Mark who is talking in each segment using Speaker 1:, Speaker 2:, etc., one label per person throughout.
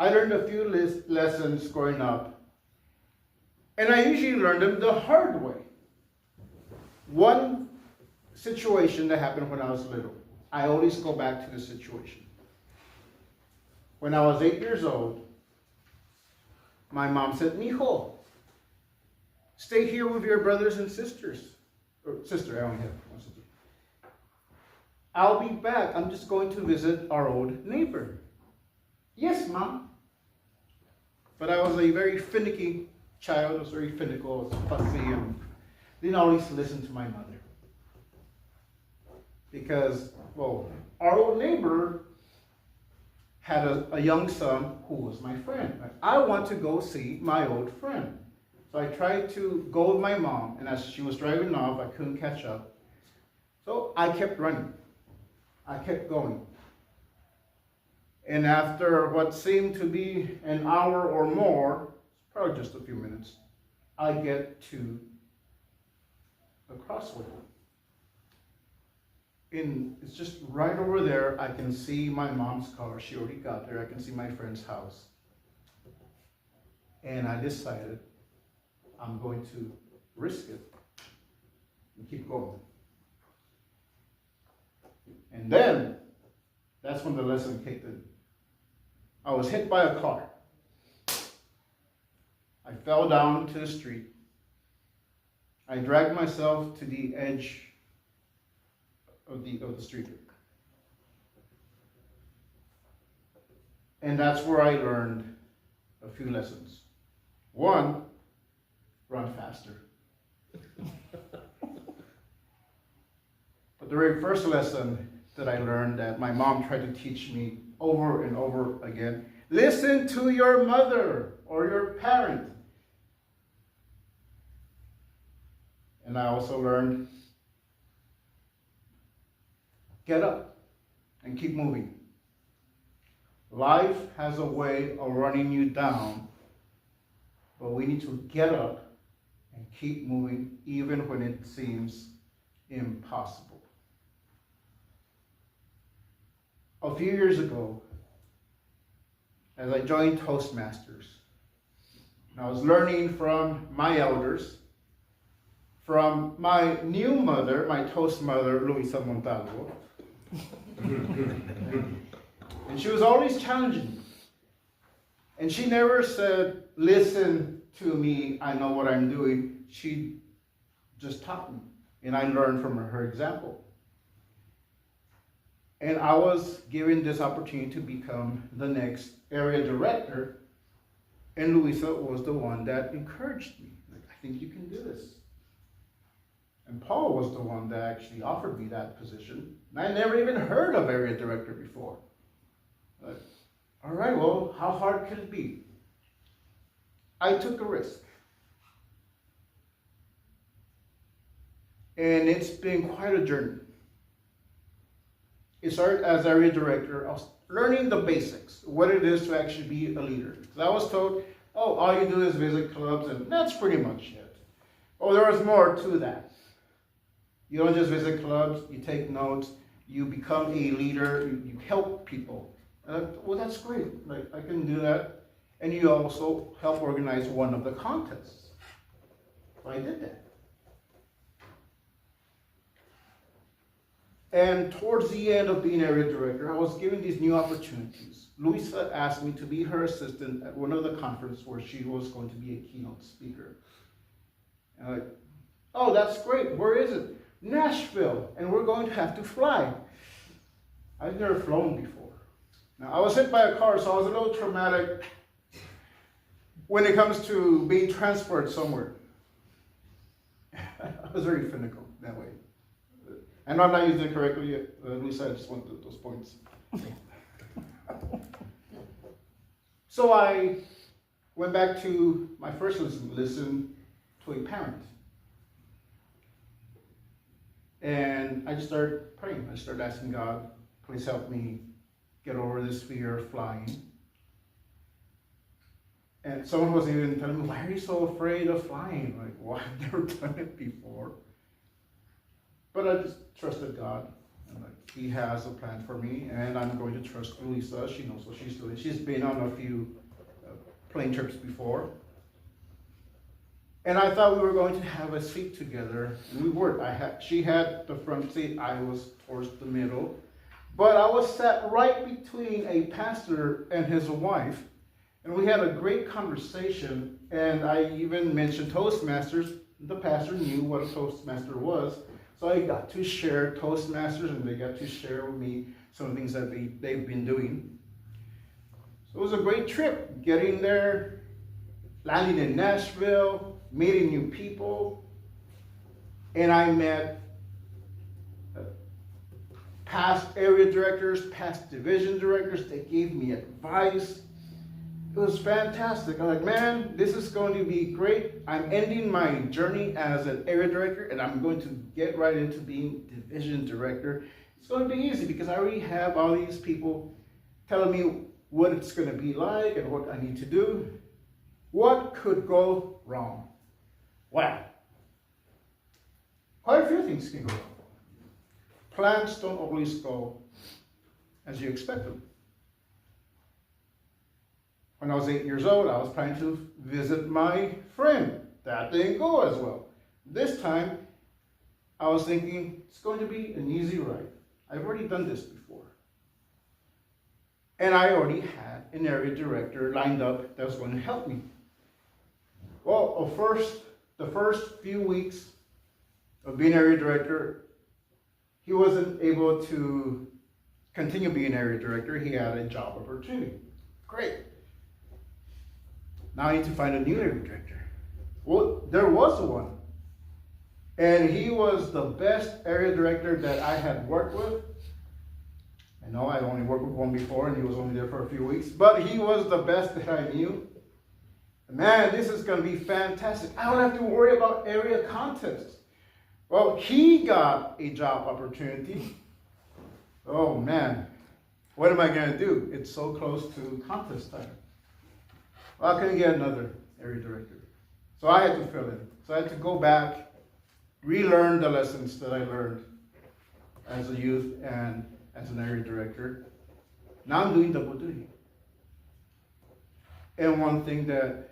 Speaker 1: I learned a few lessons growing up, and I usually learned them the hard way. One situation that happened when I was little, I always go back to the situation. When I was 8 years old, my mom said, "Mijo, stay here with your brothers and sisters." Or sister, I only have one sister. "I'll be back. I'm just going to visit our old neighbor." "Yes, Mom." But I was a very finicky child. I was very finicky, I was fussy, and didn't always listen to my mother. Because, well, our old neighbor had a young son who was my friend. I want to go see my old friend. So I tried to go with my mom, and as she was driving off, I couldn't catch up. So I kept running. I kept going. And after what seemed to be an hour or more, probably just a few minutes, I get to the crossway. And it's just right over there. I can see my mom's car. She already got there. I can see my friend's house. And I decided I'm going to risk it and keep going. And then, that's when the lesson kicked in. I was hit by a car. I fell down to the street. I dragged myself to the edge of the street. And that's where I learned a few lessons. One, run faster. But the very first lesson that I learned, that my mom tried to teach me over and over again: listen to your mother or your parent. And I also learned, get up and keep moving. Life has a way of running you down, but we need to get up and keep moving even when it seems impossible. A few years ago, as I joined Toastmasters, and I was learning from my elders, from my new mother, my Toast mother, Luisa Montalvo. And she was always challenging me. And she never said, "Listen to me, I know what I'm doing." She just taught me, and I learned from her example. And I was given this opportunity to become the next area director, and Luisa was the one that encouraged me. Like, "I think you can do this." And Paul was the one that actually offered me that position. And I never even heard of area director before. But, all right, well, how hard could it be? I took a risk. And it's been quite a journey. It started as area director. I was learning the basics, what it is to actually be a leader. Because I was told, "Oh, all you do is visit clubs," and that's pretty much it. Oh, there was more to that. You don't just visit clubs, you take notes, you become a leader, you help people. Well, that's great. Like, I can do that. And you also help organize one of the contests. So I did that. And towards the end of being area director, I was given these new opportunities. Luisa asked me to be her assistant at one of the conferences where she was going to be a keynote speaker. And I'm like, "Oh, that's great. Where is it?" "Nashville, and we're going to have to fly." I've never flown before. Now, I was hit by a car, so I was a little traumatic when it comes to being transported somewhere. I was very finical that way. I know I'm not using it correctly yet. Luisa, I just wanted those points. So I went back to my first listen to a parent. And I just started praying. I started asking God, "Please help me get over this fear of flying." And someone was even telling me, "Why are you so afraid of flying?" Like, well, I've never done it before. But I just trusted God. And he has a plan for me, and I'm going to trust Lisa. She knows what she's doing. She's been on a few plane trips before. And I thought we were going to have a seat together, and we weren't. She had the front seat, I was towards the middle. But I was sat right between a pastor and his wife, and we had a great conversation, and I even mentioned Toastmasters. The pastor knew what a Toastmaster was, so I got to share Toastmasters, and they got to share with me some of the things that they've been doing. So it was a great trip, getting there, landing in Nashville, meeting new people, and I met past area directors, past division directors. They gave me advice. It was fantastic. I'm like, man, this is going to be great. I'm ending my journey as an area director, and I'm going to get right into being division director. It's going to be easy because I already have all these people telling me what it's going to be like and what I need to do. What could go wrong? Well, quite a few things can go wrong. Plans don't always go as you expect them. When I was 8 years old, I was planning to visit my friend. That didn't go as well. This time, I was thinking, it's going to be an easy ride. I've already done this before. And I already had an area director lined up that was going to help me. Well, the first few weeks of being area director, he wasn't able to continue being area director. He had a job opportunity. Great. Now I need to find a new area director. Well, there was one. And he was the best area director that I had worked with. I know I only worked with one before, and he was only there for a few weeks. But he was the best that I knew. Man, this is going to be fantastic. I don't have to worry about area contests. Well, he got a job opportunity. Oh man, what am I going to do? It's so close to contest time. Well, I couldn't get another area director. So I had to fill in. So I had to go back, relearn the lessons that I learned as a youth and as an area director. Now I'm doing double duty. And one thing that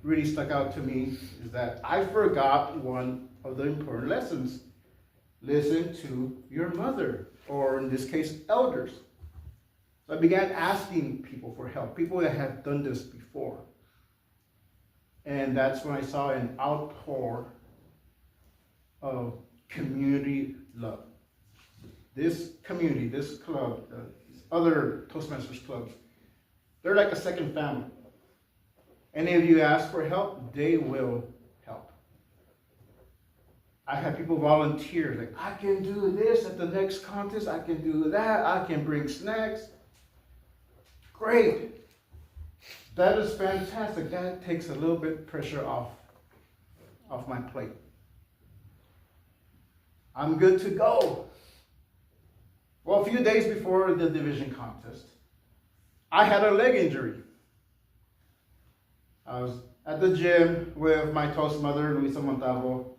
Speaker 1: really stuck out to me is that I forgot one of the important lessons. Listen to your mother, or in this case, elders. So I began asking people for help, people that had done this before. And that's when I saw an outpour of community love. This community, this club, these other Toastmasters clubs, they're like a second family. And if you ask for help, they will help. I had people volunteer, like, I can do this at the next contest, I can do that, I can bring snacks. Great. That is fantastic. That takes a little bit pressure off my plate. I'm good to go. Well, a few days before the division contest, I had a leg injury. I was at the gym with my Toast mother, Luisa Montalvo,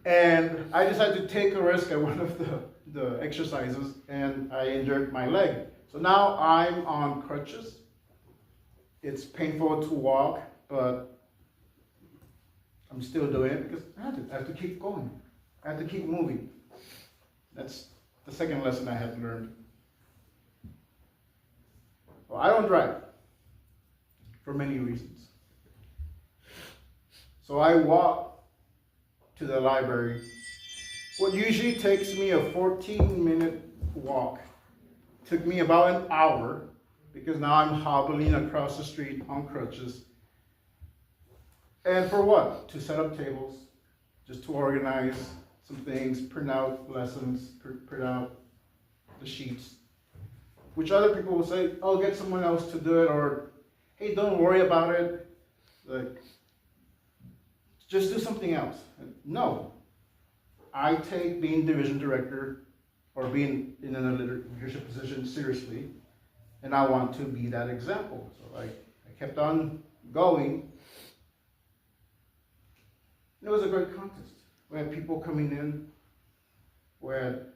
Speaker 1: and I decided to take a risk at one of the exercises, and I injured my leg. So now I'm on crutches. It's painful to walk, but I'm still doing it because I have to keep going. I have to keep moving. That's the second lesson I had learned. Well, I don't drive for many reasons. So I walk to the library. What usually takes me a 14-minute walk took me about an hour because now I'm hobbling across the street on crutches. And for what? To set up tables, just to organize some things, print out lessons, print out the sheets, which other people will say, oh, get someone else to do it, or hey, don't worry about it. Like, just do something else. No. I take being division director or being in a leadership position seriously, and I want to be that example. So I kept on going. It was a great contest. We had people coming in. We had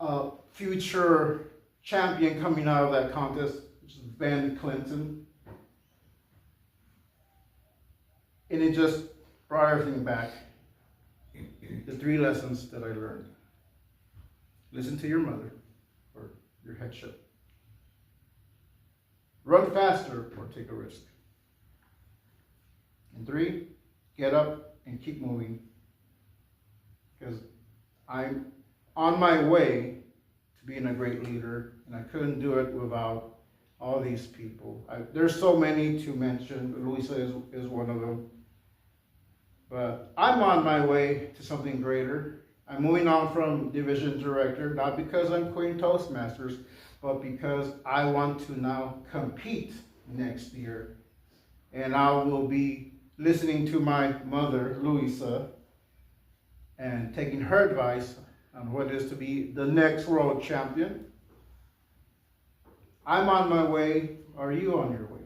Speaker 1: a future champion coming out of that contest, which is Ben Clinton. And it just brought everything back. The 3 lessons that I learned. Listen to your mother or your headship. Run faster or take a risk. And 3, get up and keep moving. Because I'm on my way to being a great leader, and I couldn't do it without all these people. There's so many to mention. Luisa is one of them. But I'm on my way to something greater. I'm moving on from division director, not because I'm quitting Toastmasters, but because I want to now compete next year. And I will be listening to my mother, Luisa, and taking her advice on what is to be the next world champion. I'm on my way. Are you on your way?